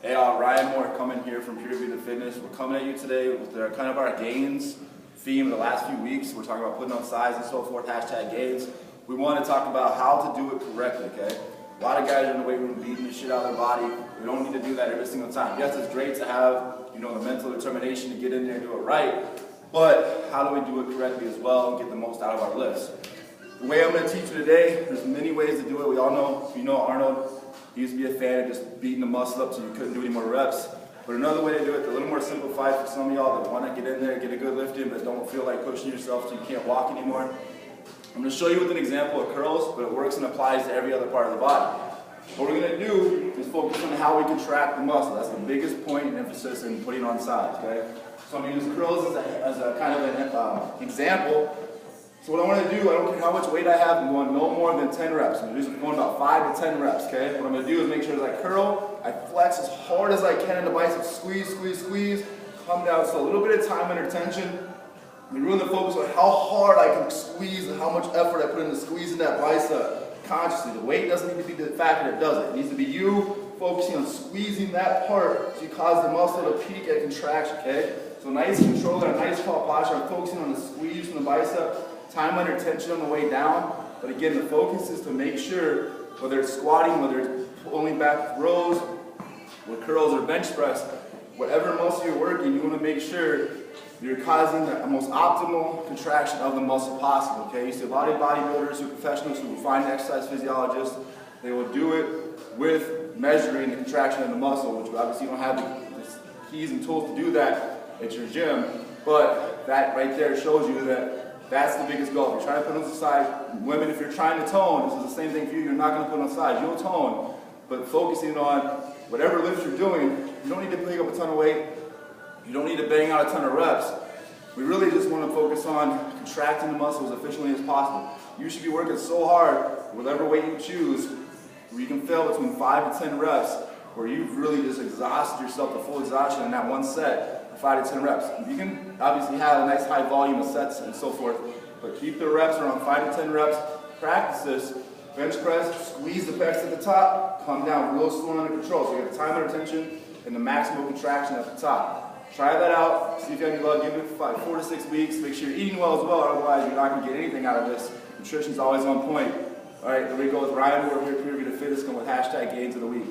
Hey, Ryan Moore coming here from Hypertrophy Fitness. We're coming at you today with kind of our gains theme of the last few weeks. We're talking about putting on size and so forth, hashtag gains. We want to talk about how to do it correctly, okay? A lot of guys are in the weight room beating the shit out of their body. We don't need to do that every single time. Yes, it's great to have, the mental determination to get in there and do it right, but how do we do it correctly as well and get the most out of our lifts? The way I'm going to teach you today, there's many ways to do it. We all know, Arnold, he used to be a fan of just beating the muscle up so you couldn't do any more reps. But another way to do it, a little more simplified for some of y'all that want to get in there, get a good lift in, but don't feel like pushing yourself so you can't walk anymore. I'm going to show you with an example of curls, but it works and applies to every other part of the body. What we're going to do is focus on how we contract the muscle. That's the biggest point and emphasis in putting on size, okay? So I'm going to use curls as a kind of an example. So what I want to do, I don't care how much weight I have, I'm going no more than 10 reps. I'm going about 5 to 10 reps, okay? What I'm going to do is make sure as I curl, I flex as hard as I can in the biceps, squeeze, squeeze, squeze, come down. So a little bit of time under tension. We really focus on how hard I can squeeze and how much effort I put into squeezing that bicep consciously. The weight doesn't need to be the factor that does it. It needs to be you focusing on squeezing that part so you cause the muscle to peak at contraction, okay? So nice control and a nice tall posture. I'm focusing on the squeeze from the bicep. Time under tension on the way down, but again, the focus is to make sure, whether it's squatting, whether it's pulling back rows, or curls or bench press, whatever muscle you're working, you want to make sure you're causing the most optimal contraction of the muscle possible, okay? You see a lot of bodybuilders who are professionals who will find exercise physiologists, they will do it with measuring the contraction of the muscle, which obviously you don't have the keys and tools to do that at your gym, but that right there shows you that that's the biggest goal. If you're trying to put on size, women, if you're trying to tone, this is the same thing for you, you're not going to put on size. You'll tone, but focusing on whatever lifts you're doing, you don't need to pick up a ton of weight. You don't need to bang out a ton of reps. We really just want to focus on contracting the muscle as efficiently as possible. You should be working so hard, whatever weight you choose, where you can fail between 5 to 10 reps, where you've really just exhausted yourself to full exhaustion in that one set. 5 to 10 reps. You can obviously have a nice high volume of sets and so forth, but keep the reps around 5 to 10 reps. Practice this. Bench press, squeeze the pecs at the top, come down real slow and under control. So you have the time under tension and the maximum contraction at the top. Try that out. See if you have any luck. Give it 4 to 6 weeks. Make sure you're eating well as well, otherwise you're not going to get anything out of this. Nutrition's always on point. All right, there we go with Ryan. We're here at Hypertrophy Fitness, going with hashtag gains of the week.